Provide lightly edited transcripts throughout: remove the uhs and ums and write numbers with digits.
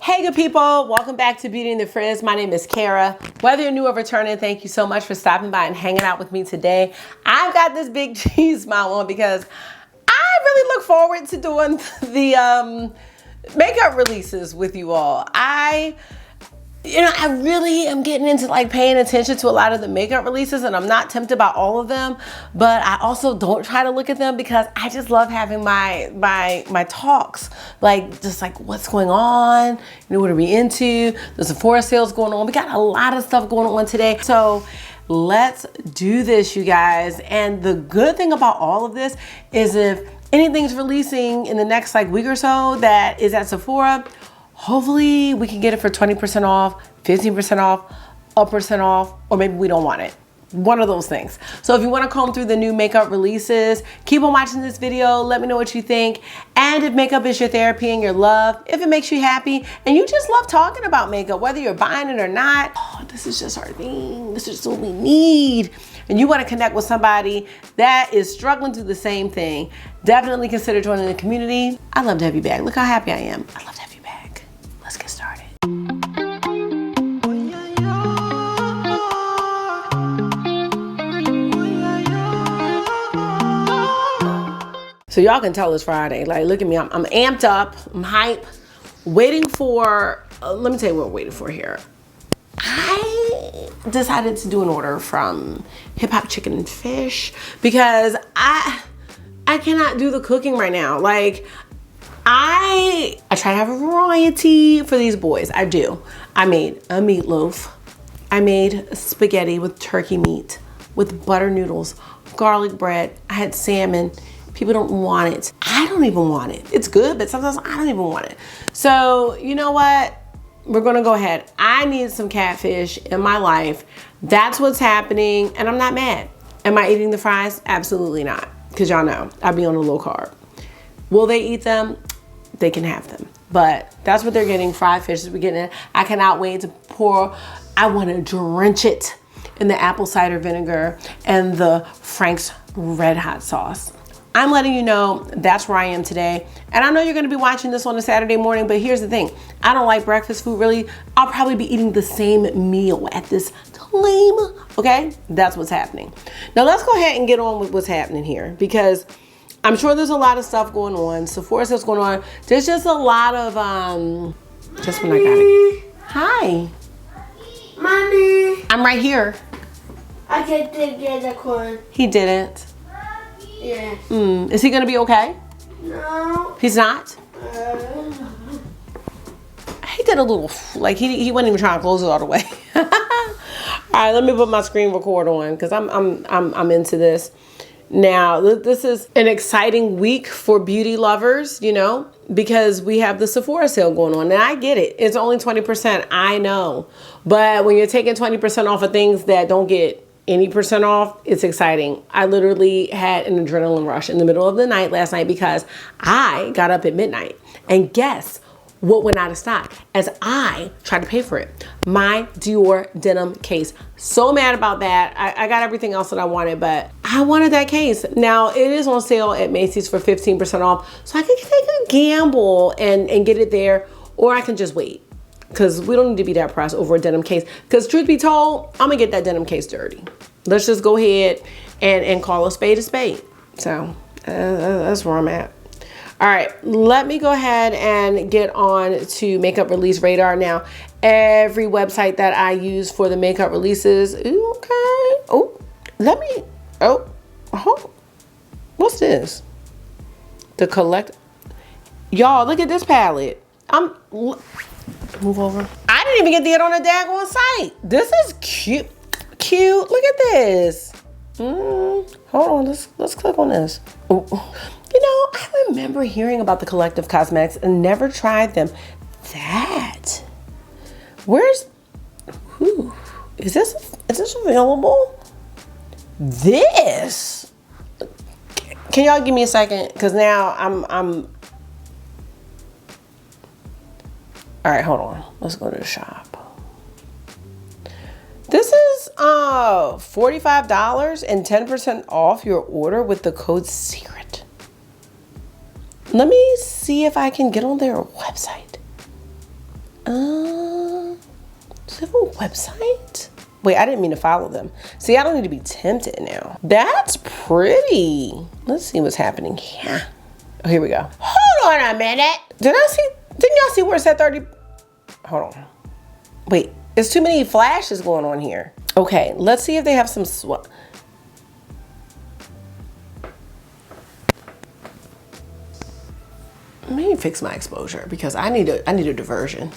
Hey good people, welcome back to Beauty and the Frizz. My name is Cara. Whether you're new or returning, thank you so much for stopping by and hanging out with me today. I've got this big cheese smile on because I really look forward to doing the makeup releases with you all. I really am getting into like paying attention to a lot of the makeup releases, and I'm not tempted by all of them, but I also don't try to look at them because I just love having my talks, like just like what's going on, what are we into? The Sephora sales going on. We got a lot of stuff going on today. So let's do this, you guys. And the good thing about all of this is if anything's releasing in the next like week or so that is at Sephora, hopefully we can get it for 20% off, 15% off, a percent off, or maybe we don't want it. One of those things. So if you want to comb through the new makeup releases, keep on watching this video. Let me know what you think. And if makeup is your therapy and your love, if it makes you happy and you just love talking about makeup, whether you're buying it or not, this is just our thing. This is what we need. And you want to connect with somebody that is struggling through the same thing, definitely consider joining the community. I love to have you back. Look how happy I am. I love to have you back. Let's get started. So y'all can tell it's Friday. Like, look at me, I'm amped up, I'm hype, waiting for, let me tell you what we're waiting for here. I decided to do an order from Hip Hop Chicken and Fish because I cannot do the cooking right now. Like, I try to have a variety for these boys. I do. I made a meatloaf. I made spaghetti with turkey meat, with butter noodles, garlic bread. I had salmon. People don't want it. I don't even want it. It's good, but sometimes I don't even want it. So you know what? We're gonna go ahead. I need some catfish in my life. That's what's happening, and I'm not mad. Am I eating the fries? Absolutely not, because y'all know I be on a low carb. Will they eat them? They can have them. But that's what they're getting, fried fish. We're getting it. I cannot wait to pour. I wanna drench it in the apple cider vinegar and the Frank's Red Hot sauce. I'm letting you know that's where I am today. And I know you're gonna be watching this on a Saturday morning, but here's the thing. I don't like breakfast food really. I'll probably be eating the same meal at this time, okay? That's what's happening. Now let's go ahead and get on with what's happening here because I'm sure there's a lot of stuff going on. Sephora sales going on. There's just a lot of, just when I got it. Hi. Mommy. I'm right here. I didn't get the corn. He didn't. Yeah. Is he gonna be okay? No. He's not? He did a little, like he wasn't even trying to close it all the way. All right, let me put my screen record on because I'm into this. Now, this is an exciting week for beauty lovers, you know, because we have the Sephora sale going on. And I get it. It's only 20%, I know. But when you're taking 20% off of things that don't get any percent off, it's exciting. I literally had an adrenaline rush in the middle of the night last night because I got up at midnight. And guess what went out of stock as I tried to pay for it? My Dior denim case. So mad about that. I got everything else that I wanted, but I wanted that case. Now it is on sale at Macy's for 15% off. So I can take a gamble and get it there, or I can just wait. Because we don't need to be that pressed over a denim case. Because truth be told, I'm going to get that denim case dirty. Let's just go ahead and call a spade a spade. So that's where I'm at. All right, let me go ahead and get on to Makeup Release Radar. Now, every website that I use for the makeup releases, okay. Oh, what's this? The collect. Y'all, look at this palette. Move over. I didn't even get to get on the daggone site. This is cute. Cute. Look at this. Hold on. Let's click on this. Ooh. You know, I remember hearing about the Collective Cosmetics and never tried them. Is this available? This. Can y'all give me a second? Because now I'm all right, hold on. Let's go to the shop. This is $45 and 10% off your order with the code SECRET. Let me see if I can get on their website. they have a website? Wait, I didn't mean to follow them. See, I don't need to be tempted now. That's pretty. Let's see what's happening here. Oh, here we go. Hold on a minute. Didn't y'all see where it said 30? Hold on. Wait, there's too many flashes going on here. Okay, let's see if they have some Let me fix my exposure because I need a diversion.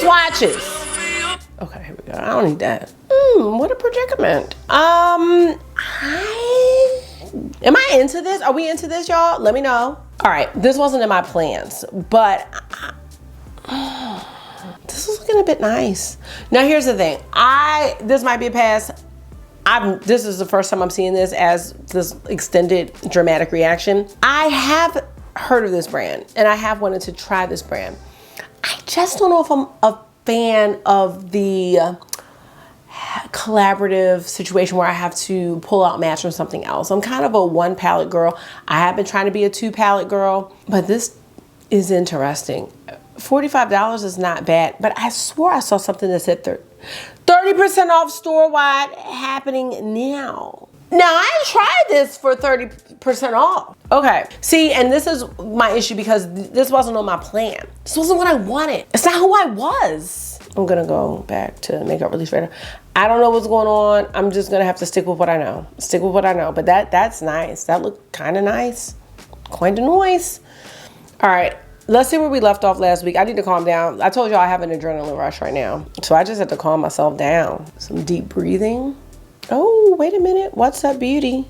Swatches. Okay, here we go. I don't need that. What a predicament. Am I into this? Are we into this, y'all? Let me know. All right, this wasn't in my plans, but this is looking a bit nice. Now, here's the thing. This might be a pass. This is the first time I'm seeing this as this extended dramatic reaction. I have heard of this brand, and I have wanted to try this brand. I just don't know if I'm a fan of the collaborative situation where I have to pull out match from something else. I'm kind of a one palette girl. I have been trying to be a two palette girl, but this is interesting. $45 is not bad, but I swore I saw something that said 30% off store-wide happening now. Now, I tried this for 30% off. Okay, see, and this is my issue because this wasn't on my plan. This wasn't what I wanted. It's not who I was. I'm gonna go back to Makeup Release Radar. I don't know what's going on. I'm just gonna have to stick with what I know. Stick with what I know, but that's nice. That looked kind of nice. Kind of nice. All right, let's see where we left off last week. I need to calm down. I told y'all I have an adrenaline rush right now. So I just have to calm myself down. Some deep breathing. Oh, wait a minute. What's Up Beauty?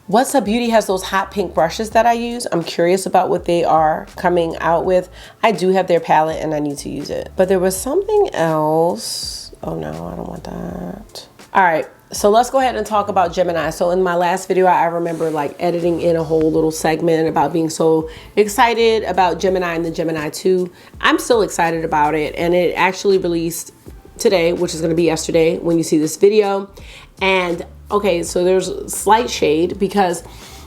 What's Up Beauty has those hot pink brushes that I use. I'm curious about what they are coming out with. I do have their palette and I need to use it. But there was something else. Oh no, I don't want that. All right, so let's go ahead and talk about Gemini. So in my last video, I remember like editing in a whole little segment about being so excited about Gemini and the Gemini 2. I'm still excited about it, and it actually released today, which is going to be yesterday when you see this video. And okay, so there's a slight shade because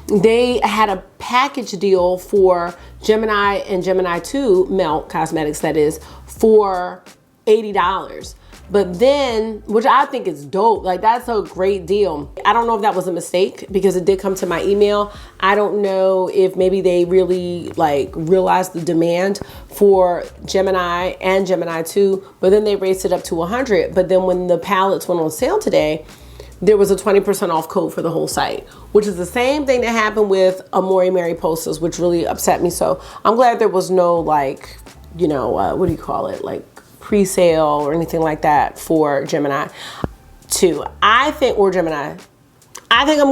they had a package deal for Gemini and Gemini 2 Melt Cosmetics, that is, for $80. But then, which I think is dope, like that's a great deal. I don't know if that was a mistake because it did come to my email. I don't know if maybe they really like realized the demand for Gemini and Gemini 2, but then they raised it up to 100. But then when the palettes went on sale today, there was a 20% off code for the whole site, which is the same thing that happened with Amore Mary Posters, which really upset me. So I'm glad there was no like, you know, what do you call it? Like pre-sale or anything like that for Gemini 2. I think I'm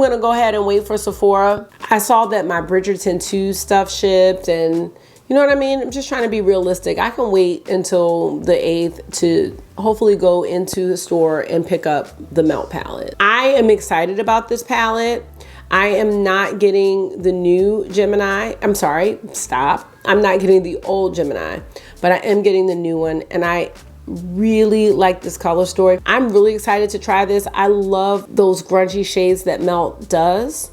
gonna go ahead and wait for Sephora. I saw that my Bridgerton 2 stuff shipped, and you know what I mean? I'm just trying to be realistic. I can wait until the 8th to hopefully go into the store and pick up the Melt palette. I am excited about this palette. I am not getting the new Gemini. I'm sorry, stop. I'm not getting the old Gemini, but I am getting the new one, and I really like this color story. I'm really excited to try this. I love those grungy shades that Melt does,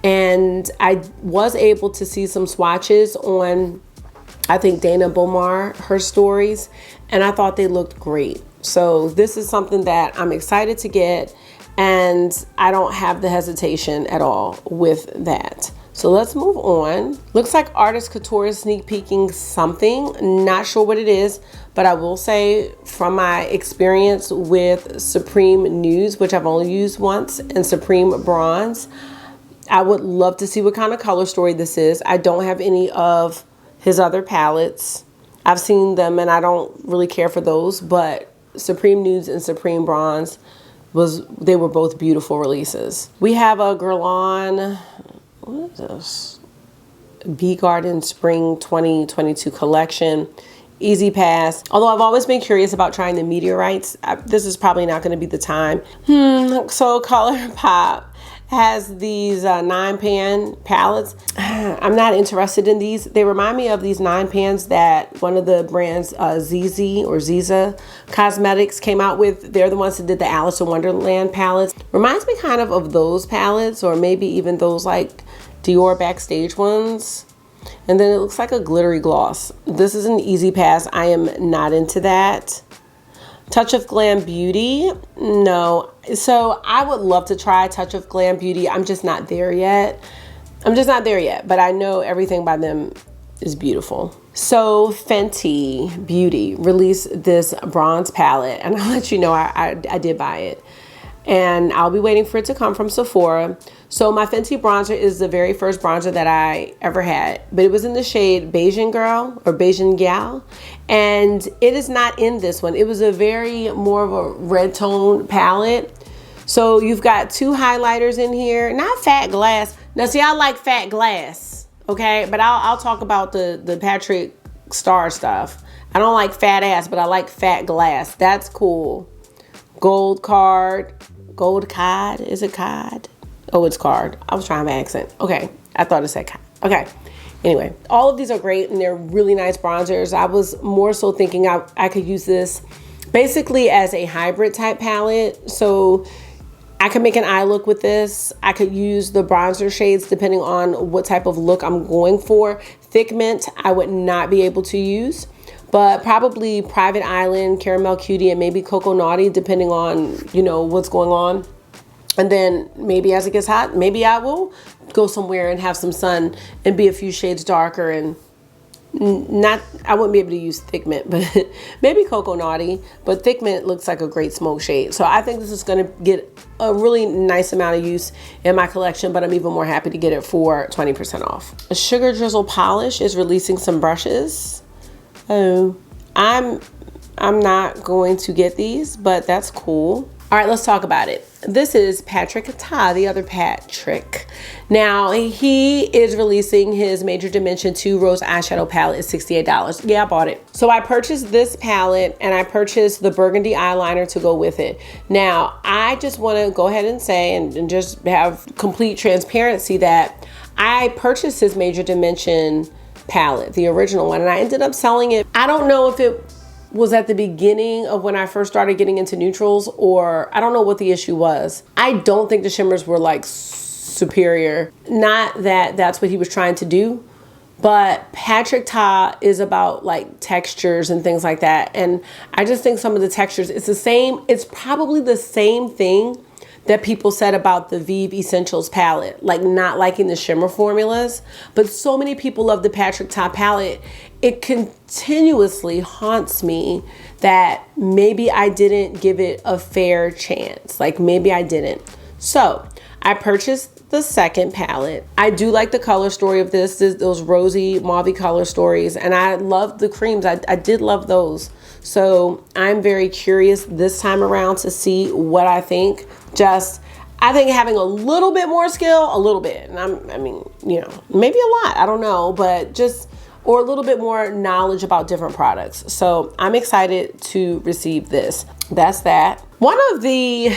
and I was able to see some swatches on, I think, Dana Bomar, her stories, and I thought they looked great. So this is something that I'm excited to get, and I don't have the hesitation at all with that. So let's move on. Looks like Artist Couture is sneak peeking something. Not sure what it is, but I will say from my experience with Supreme Nudes, which I've only used once, and Supreme Bronze, I would love to see what kind of color story this is. I don't have any of his other palettes. I've seen them and I don't really care for those, but Supreme Nudes and Supreme Bronze, they were both beautiful releases. We have a Guerlain, what is this? Bee Garden Spring 2022 collection. Easy pass. Although I've always been curious about trying the meteorites, this is probably not going to be the time. So ColourPop has these 9-pan palettes. I'm not interested in these. They remind me of these 9-pans that one of the brands ZZ or Ziza Cosmetics came out with. They're the ones that did the Alice in Wonderland palettes. Reminds me kind of those palettes, or maybe even those like Dior Backstage ones. And then it looks like a glittery gloss. This is an easy pass. I am not into that. Touch of Glam Beauty, no. So I would love to try Touch of Glam Beauty. I'm just not there yet. But I know everything by them is beautiful. So Fenty Beauty released this bronze palette, and I'll let you know I did buy it. And I'll be waiting for it to come from Sephora. So my Fenty bronzer is the very first bronzer that I ever had, but it was in the shade Beijing Girl or Beijing Gal, and it is not in this one. It was a very more of a red tone palette. So you've got 2 highlighters in here, not fat glass. Now see, I like fat glass, okay? But I'll talk about the Patrick Star stuff. I don't like fat ass, but I like fat glass. That's cool. Gold card. Is it card? Oh, it's card. I was trying my accent. Okay, I thought it said card. Okay, anyway, all of these are great and they're really nice bronzers. I was more so thinking I could use this basically as a hybrid type palette. So I could make an eye look with this. I could use the bronzer shades depending on what type of look I'm going for. Thick mint, I would not be able to use. But probably Private Island, Caramel Cutie, and maybe Cocoa Naughty, depending on, you know, what's going on. And then maybe as it gets hot, maybe I will go somewhere and have some sun and be a few shades darker, and I wouldn't be able to use Thick Mint, but maybe Cocoa Naughty. But Thick Mint looks like a great smoke shade. So I think this is going to get a really nice amount of use in my collection, but I'm even more happy to get it for 20% off. A Sugar Drizzle Polish is releasing some brushes. Oh, I'm not going to get these, but that's cool. All right, let's talk about it. This is Patrick Ta, the other Patrick. Now, he is releasing his Major Dimension 2 Rose Eyeshadow Palette at $68. Yeah, I bought it. So I purchased this palette and I purchased the burgundy eyeliner to go with it. Now, I just want to go ahead and say and just have complete transparency that I purchased his Major Dimension palette, the original one, and I ended up selling it. I don't know if it was at the beginning of when I first started getting into neutrals, or I don't know what the issue was. I don't think the shimmers were like superior. Not that that's what he was trying to do, but Patrick Ta is about like textures and things like that. And I just think some of the textures, it's probably the same thing that people said about the Vive Essentials palette, like not liking the shimmer formulas. But so many people love the Patrick Ta palette. It continuously haunts me that maybe I didn't give it a fair chance. Like maybe I didn't. So I purchased the second palette. I do like the color story of this, those rosy mauve color stories. And I love the creams. I did love those. So I'm very curious this time around to see what I think. I think having a little bit more skill, a little bit, and I mean, you know, maybe a lot, I don't know, but or a little bit more knowledge about different products. So I'm excited to receive this. That's that. One of the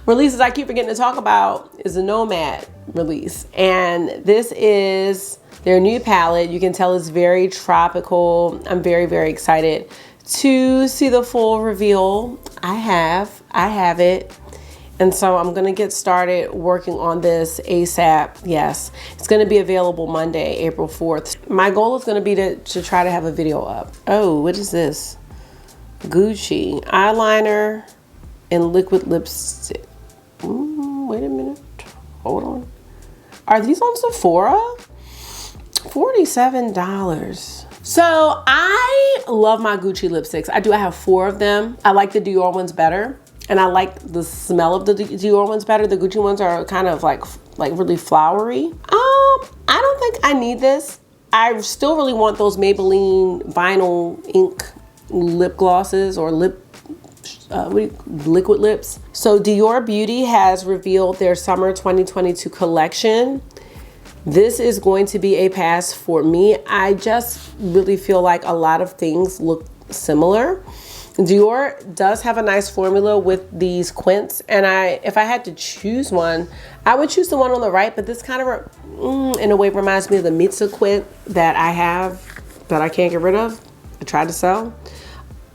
releases I keep forgetting to talk about is the Nomad release. And this is their new palette. You can tell it's very tropical. I'm very, very excited to see the full reveal. I have it. And so I'm going to get started working on this ASAP. Yes, it's going to be available Monday, April 4th. My goal is going to be to try to have a video up. Oh, what is this? Gucci eyeliner and liquid lipstick. Wait a minute. Hold on. Are these on Sephora? $47. So I love my Gucci lipsticks. I have 4 of them. I like the Dior ones better. And I like the smell of the Dior ones better. The Gucci ones are kind of like really flowery. I don't think I need this. I still really want those Maybelline vinyl ink lip glosses or liquid lips. So Dior Beauty has revealed their summer 2022 collection. This is going to be a pass for me. I just really feel like a lot of things look similar. Dior does have a nice formula with these quints, and if I had to choose one, I would choose the one on the right, but this kind of in a way reminds me of the Mitsu quint that I have that I can't get rid of. I tried to sell.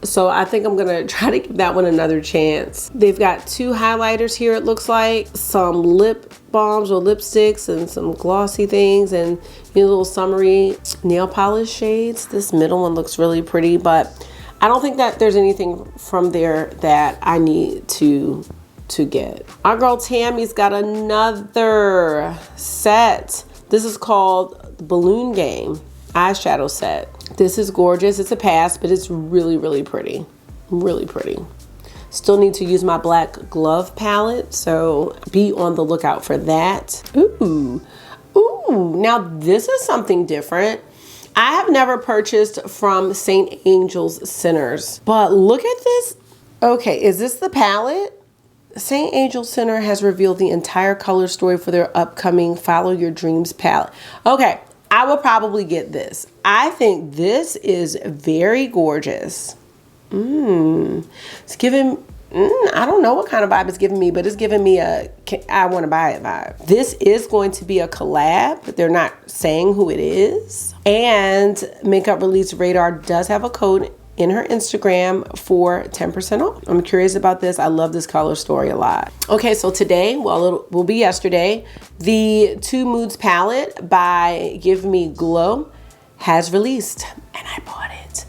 So I think I'm gonna try to give that one another chance. They've got 2 highlighters here, it looks like, some lip balms or lipsticks and some glossy things, and little summery nail polish shades. This middle one looks really pretty, but I don't think that there's anything from there that I need to get. Our girl Tammy's got another set. This is called the Balloon Game eyeshadow set. This is gorgeous. It's a pass, but it's really, really pretty. Really pretty. Still need to use my black glove palette, so be on the lookout for that. Ooh. Ooh, now this is something different. I have never purchased from St. Angel's Centers, but look at this. Okay, is this the palette? St. Angel Center has revealed the entire color story for their upcoming Follow Your Dreams palette. Okay, I will probably get this. I think this is very gorgeous. It's giving, I don't know what kind of vibe it's giving me, but it's giving me a I want to buy it vibe. This is going to be a collab. They're not saying who it is. And Makeup Release Radar does have a code in her Instagram for 10% off. I'm curious about this. I love this color story a lot. Okay, so today, well, it will be yesterday, the Two Moods palette by Give Me Glow has released, and I bought it.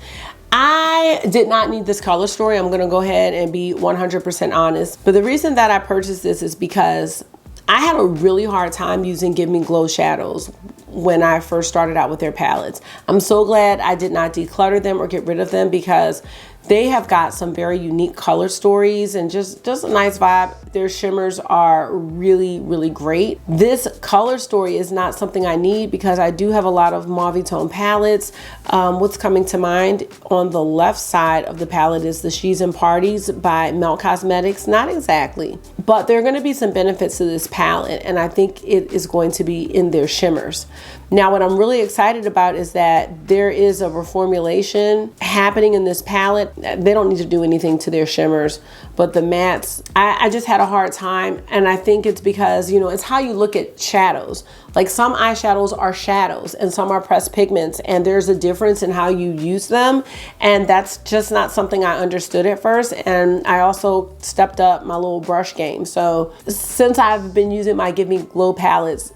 I did not need this color story. I'm gonna go ahead and be 100% honest. But the reason that I purchased this is because I had a really hard time using Give Me Glow shadows when I first started out with their palettes. I'm so glad I did not declutter them or get rid of them, because they have got some very unique color stories and just a nice vibe. Their shimmers are really, really great. This color story is not something I need because I do have a lot of mauve tone palettes. What's coming to mind on the left side of the palette is the She's and Parties by Melt Cosmetics. Not exactly, but there are going to be some benefits to this palette, and I think it is going to be in their shimmers. Now, what I'm really excited about is that there is a reformulation happening in this palette. They don't need to do anything to their shimmers, but the mattes, I just had a hard time, and I think it's because, it's how you look at shadows. Like, some eyeshadows are shadows and some are pressed pigments, and there's a difference in how you use them, and that's just not something I understood at first. And I also stepped up my little brush game. So since I've been using my Give Me Glow palettes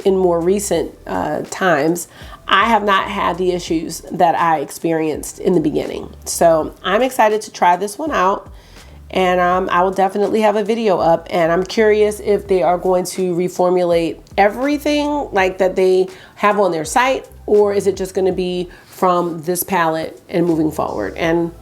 in more recent times, I have not had the issues that I experienced in the beginning. So I'm excited to try this one out, and I will definitely have a video up, and I'm curious if they are going to reformulate everything like that they have on their site, or is it just going to be from this palette and moving forward? And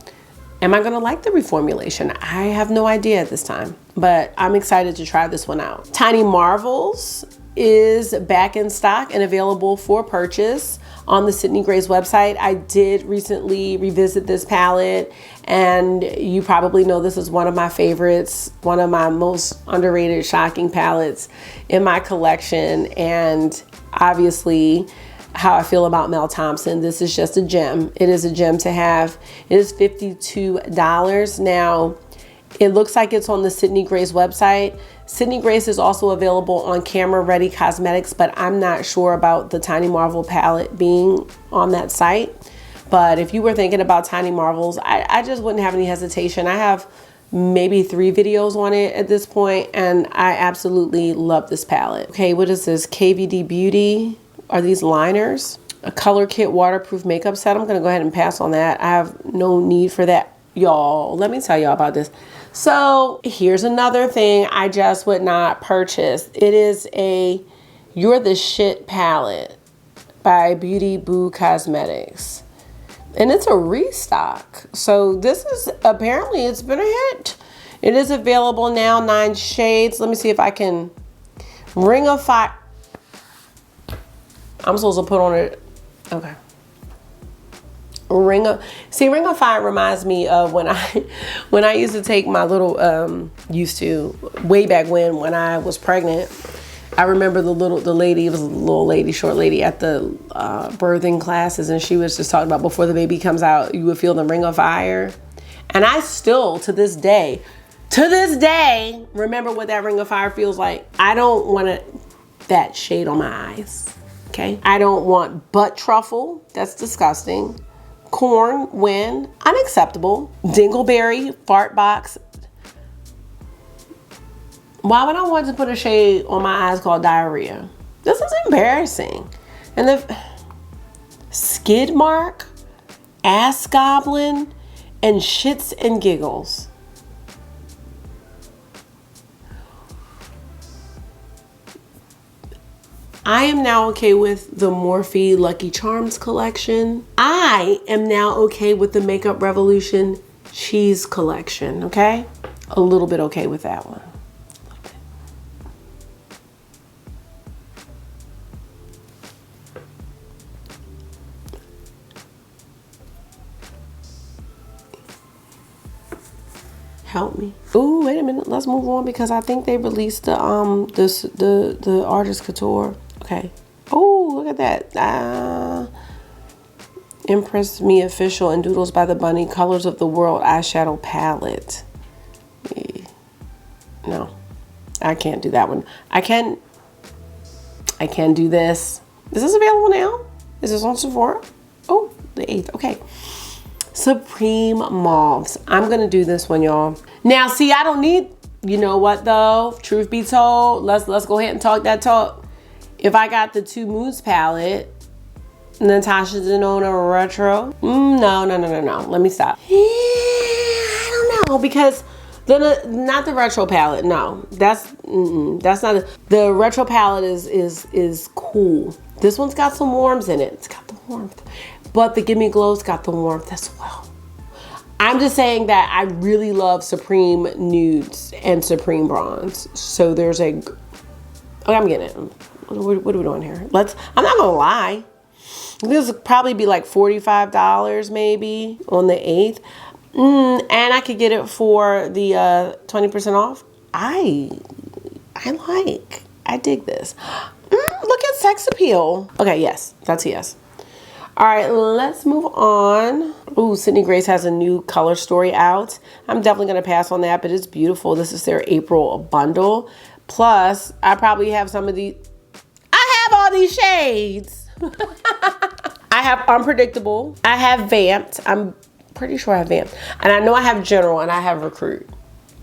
am I going to like the reformulation? I have no idea at this time, but I'm excited to try this one out. Tiny Marvels is back in stock and available for purchase on the Sydney Gray's website. I did recently revisit this palette, and you probably know this is one of my favorites, one of my most underrated shocking palettes in my collection. And obviously how I feel about Mel Thompson, this is just a gem. It is a gem to have. It is $52. Now, it looks like it's on the Sydney Gray's website. Sydney Gray's is also available on Camera Ready Cosmetics, but I'm not sure about the Tiny Marvel palette being on that site. But if you were thinking about Tiny Marvels, I just wouldn't have any hesitation. I have maybe 3 videos on it at this point, and I absolutely love this palette. Okay, what is this? KVD Beauty. Are these liners? A color kit waterproof makeup set. I'm gonna go ahead and pass on that. I have no need for that. Y'all, let me tell y'all about this. So here's another thing I just would not purchase. It is a You're the Shit palette by Beauty Boo Cosmetics. And it's a restock. So this is, apparently it's been a hit. It is available now, 9 shades. Let me see if I can, Ring of Fire. I'm supposed to put on it, okay. Ring of Fire reminds me of when I used to take my little way back when I was pregnant. I remember the lady, it was a little lady, short lady at the birthing classes, and she was just talking about before the baby comes out, you would feel the ring of fire. And I still, to this day, remember what that Ring of Fire feels like. I don't want that shade on my eyes, okay? I don't want butt truffle, that's disgusting. Corn, wind, unacceptable. Dingleberry, fart box. Why would I want to put a shade on my eyes called diarrhea? This is embarrassing. And the skid mark, ass goblin, and shits and giggles. I am now okay with the Morphe Lucky Charms collection. I am now okay with the Makeup Revolution Cheese collection, okay? A little bit okay with that one. Help me. Ooh, wait a minute. Let's move on because I think they released the Artist Couture. Okay. Oh, look at that. Impress Me Official and Doodles by the Bunny Colors of the World eyeshadow palette. No, I can't do that one. I can do this. Is this available now? Is this on Sephora? Oh, the 8th. Okay. Supreme Mauves. I'm gonna do this one, y'all. Now, see, I don't need, you know what though? Truth be told, let's go ahead and talk that talk. If I got the Two Moods palette, Natasha Denona Retro. No. Let me stop. I don't know, because not the retro palette. No, that's not the retro palette is cool. This one's got some warmth in it. It's got the warmth. But the Gimme Glow's got the warmth as well. I'm just saying that I really love Supreme Nudes and Supreme Bronze. So there's a... Okay, I'm getting it. What are we doing here? I'm not gonna lie. This would probably be like $45 maybe on the 8th. And I could get it for the 20% off. I dig this. Look at Sex Appeal. Okay, yes, that's a yes. All right, let's move on. Ooh, Sydney Grace has a new color story out. I'm definitely gonna pass on that, but it's beautiful. This is their April bundle. Plus, I probably have some of the, I have all these shades. I have Unpredictable. I have Vamped. I'm pretty sure I have Vamped. And I know I have General and I have Recruit.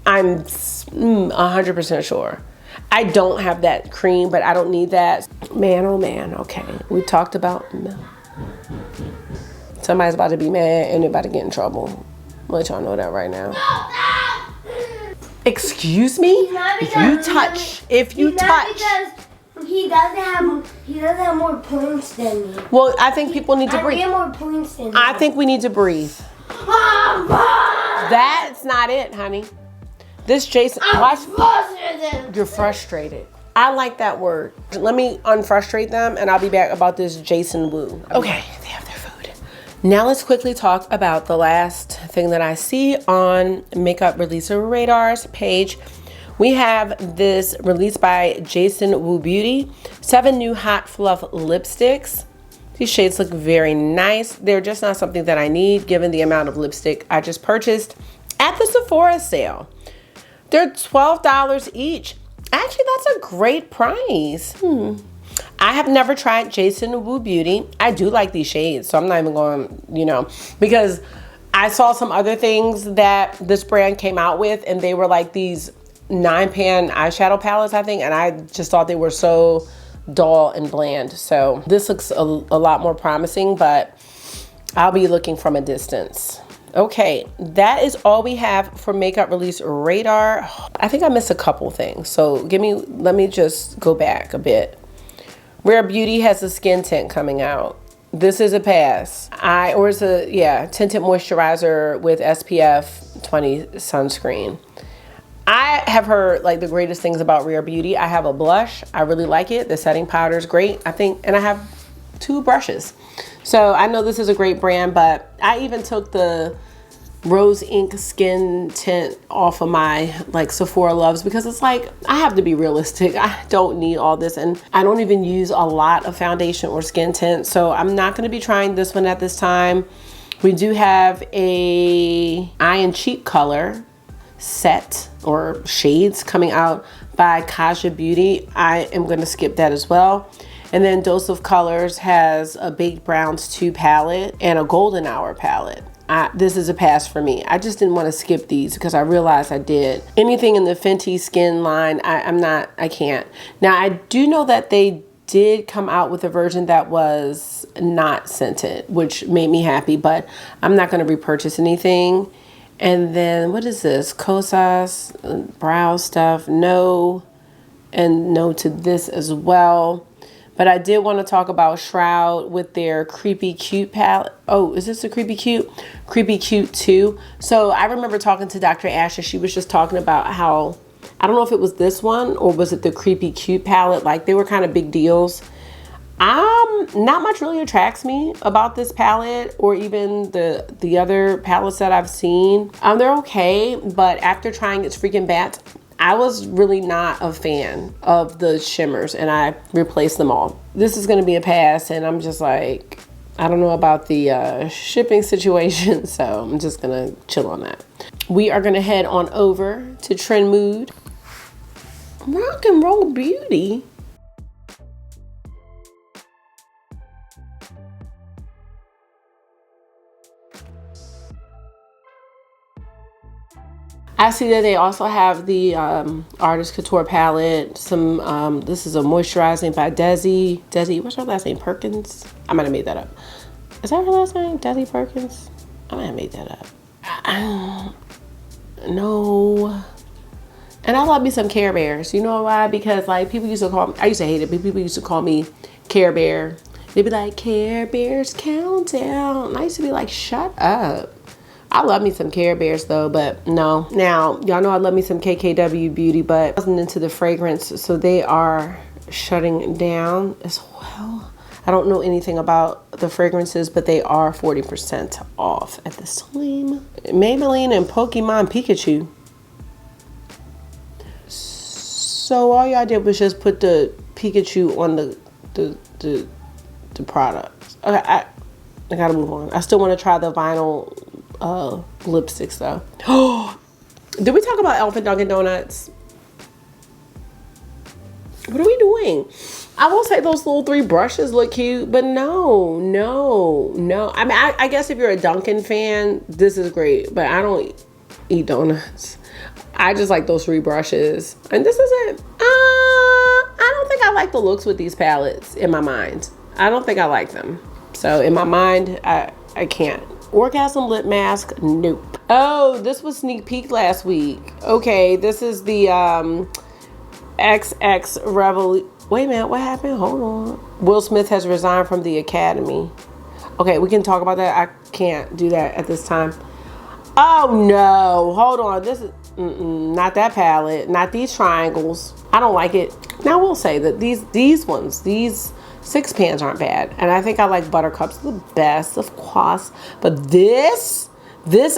I'm 100% sure. I don't have that cream, but I don't need that. Man, oh man, okay. We talked about... Somebody's about to be mad and they're about to get in trouble. I'll let y'all know that right now. Excuse me? If you touch. Because he doesn't have more points than me. Well, I think people need to breathe. I get more points than I think we need to breathe. That's not it, honey. This Jason, watch. You're frustrated. I like that word. Let me unfrustrate them and I'll be back about this Jason Wu. Okay, they have their food. Now let's quickly talk about the last thing that I see on Makeup Releaser Radar's page. We have this released by Jason Wu Beauty. 7 new Hot Fluff lipsticks. These shades look very nice. They're just not something that I need given the amount of lipstick I just purchased at the Sephora sale. They're $12 each. Actually, that's a great price. I have never tried Jason Wu Beauty. I do like these shades, so I'm not even going, because I saw some other things that this brand came out with, and they were like these 9-pan eyeshadow palettes, I think, and I just thought they were so dull and bland. So this looks a lot more promising, but I'll be looking from a distance. Okay, that is all we have for Makeup Release Radar. I think I missed a couple things, so let me just go back a bit. Rare Beauty has a skin tint coming out. This is a pass. Tinted moisturizer with SPF 20 sunscreen. I have heard like the greatest things about Rare Beauty. I have a blush. I really like it. The setting powder is great, I think, and I have 2 brushes. So I know this is a great brand, but I even took the Rose Ink skin tint off of my like Sephora loves because it's like, I have to be realistic. I don't need all this, and I don't even use a lot of foundation or skin tint. So I'm not going to be trying this one at this time. We do have a eye and cheek color set or shades coming out by Kaja Beauty. I am going to skip that as well. And then Dose of Colors has a Baked Browns 2 palette and a Golden Hour palette. This is a pass for me. I just didn't want to skip these because I realized I did. Anything in the Fenty Skin line, I can't. Now, I do know that they did come out with a version that was not scented, which made me happy, but I'm not going to repurchase anything. And then what is this? Kosas, brow stuff, no, and no to this as well. But I did want to talk about Shroud with their Creepy Cute palette. Oh, is this a Creepy Cute? Creepy Cute 2. So I remember talking to Dr. Ash and she was just talking about how, I don't know if it was this one or was it the Creepy Cute palette. Like they were kind of big deals. Not much really attracts me about this palette or even the other palettes that I've seen. They're okay, but after trying its freaking bats, I was really not a fan of the shimmers and I replaced them all. This is gonna be a pass and I'm just like, I don't know about the shipping situation, so I'm just gonna chill on that. We are gonna head on over to Trend Mood. Rock and Roll Beauty. I see that they also have the Artist Couture palette. Some this is a moisturizing by Desi. Desi, what's her last name? Perkins? I might have made that up. Is that her last name? Desi Perkins? I might have made that up. No. And I love me some Care Bears. You know why? Because like people used to call me, I used to hate it, but people used to call me Care Bear. They'd be like, Care Bears Countdown. And I used to be like, shut up. I love me some Care Bears though, but no. Now, y'all know I love me some KKW Beauty, but I wasn't into the fragrance, so they are shutting down as well. I don't know anything about the fragrances, but they are 40% off at this time. Maybelline and Pokemon Pikachu. So all y'all did was just put the Pikachu on the product. Okay, I gotta move on. I still want to try the vinyl lipsticks though. Did we talk about Elf and Dunkin' Donuts? What are we doing? I will say those little 3 brushes look cute, but no. I mean, I guess if you're a Dunkin' fan, this is great, but I don't eat donuts. I just like those 3 brushes, and this is it. I don't think I like the looks with these palettes in my mind. I don't think I like them. So in my mind, I can't. Orgasm lip mask, nope. Oh, this was sneak peek last week. Okay, this is the XX Revolution. Wait a minute, what happened? Hold on. Will Smith has resigned from the Academy. Okay, we can talk about that. I can't do that at this time. Oh no, hold on. This is not that palette, not these triangles. I don't like it. Now I will say that these ones, these 6 pans aren't bad, and I think I like Buttercups the best, of course. But this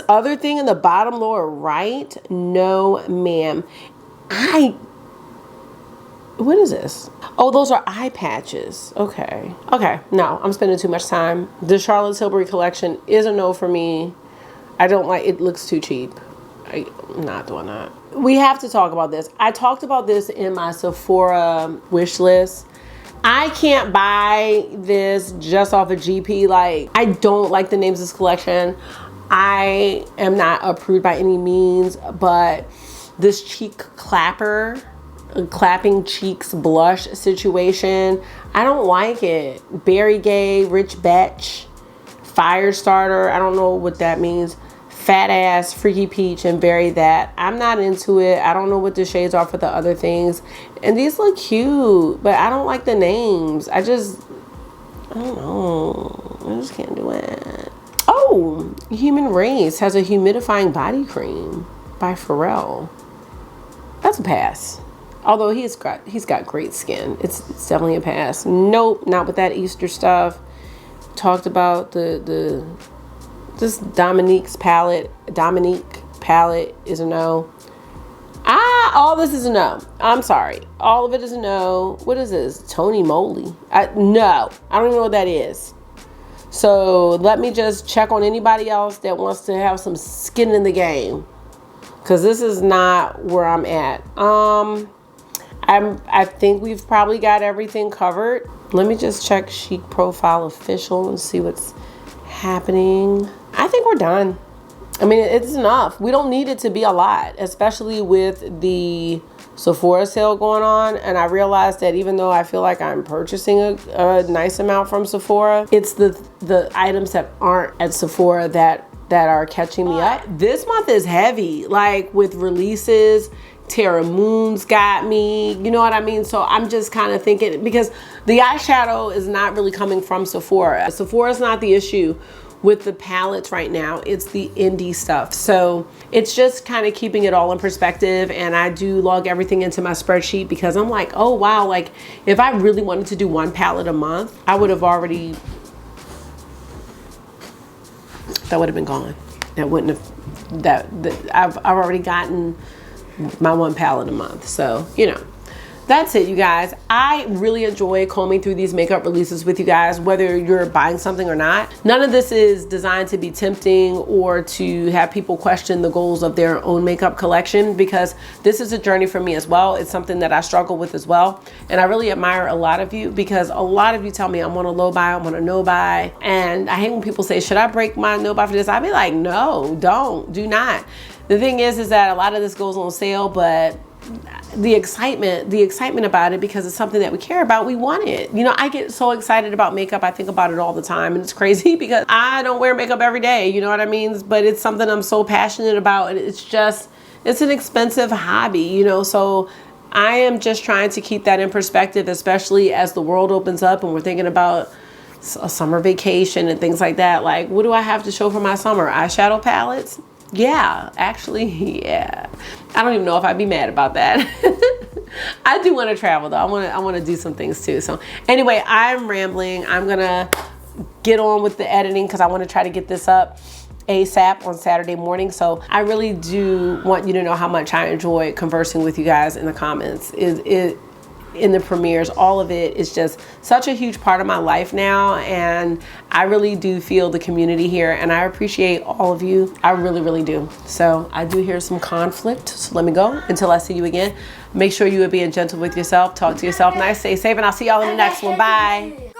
other thing in the bottom lower right, no ma'am. What is this? Oh, those are eye patches. Okay, no, I'm spending too much time. The Charlotte Tilbury collection is a no for me. I don't like it. Looks too cheap. I'm not doing that. We have to talk about this. I talked about this in my Sephora wish list. I can't buy this just off of GP. Like, I don't like the names of this collection. I am not approved by any means, but this cheek clapper, clapping cheeks blush situation, I don't like it. Berry Gay, Rich Betch, Fire Starter, I don't know what that means. Fat Ass, Freaky Peach, and Very That. I'm not into it. I don't know what the shades are for the other things. And these look cute, but I don't like the names. I don't know. I just can't do it. Oh, Human Race has a humidifying body cream by Pharrell. That's a pass. Although he's got great skin. It's definitely a pass. Nope, not with that Easter stuff. Talked about this Dominique palette is a no. All this is a no. I'm sorry. All of it is a no. What is this? Tony Moly. No. I don't even know what that is. So let me just check on anybody else that wants to have some skin in the game, because this is not where I'm at. I think we've probably got everything covered. Let me just check Chic Profile Official and see what's happening. I think we're done. I mean, it's enough. We don't need it to be a lot, especially with the Sephora sale going on. And I realized that even though I feel like I'm purchasing a nice amount from Sephora, it's the items that aren't at Sephora that are catching me up. This month is heavy, like with releases. Terra Moon's got me, you know what I mean? So I'm just kind of thinking, because the eyeshadow is not really coming from Sephora. Sephora's not the issue with the palettes right now, it's the indie stuff. So it's just kind of keeping it all in perspective. And I do log everything into my spreadsheet, because I'm like, oh wow, like if I really wanted to do one palette a month, I would have already, that would have been gone. That wouldn't have, I've already gotten my one palette a month. So, you know, that's it, you guys. I really enjoy combing through these makeup releases with you guys, whether you're buying something or not. None of this is designed to be tempting or to have people question the goals of their own makeup collection, because this is a journey for me as well. It's something that I struggle with as well. And I really admire a lot of you, because a lot of you tell me I'm on a low buy, I'm on a no buy. And I hate when people say, should I break my no buy for this? I'd be like, no, do not. The thing is that a lot of this goes on sale, but the excitement about it, because it's something that we care about, we want it. You know, I get so excited about makeup. I think about it all the time, and it's crazy because I don't wear makeup every day, you know what I mean? But it's something I'm so passionate about, and it's an expensive hobby, you know, so I am just trying to keep that in perspective, especially as the world opens up and we're thinking about a summer vacation and things like that. Like, what do I have to show for my summer? Eyeshadow palettes? Yeah, actually, yeah. I don't even know if I'd be mad about that. I do want to travel though. I want to do some things too. So anyway, I'm rambling. I'm gonna get on with the editing, because I want to try to get this up ASAP on Saturday morning. So I really do want you to know how much I enjoy conversing with you guys in the comments. In the premieres, all of it is just such a huge part of my life now, and I really do feel the community here, and I appreciate all of you. I really, really do. So I do hear some conflict, so let me go until I see you again. Make sure you are being gentle with yourself, talk to yourself nice, stay safe, and I'll see y'all in the next one. Bye.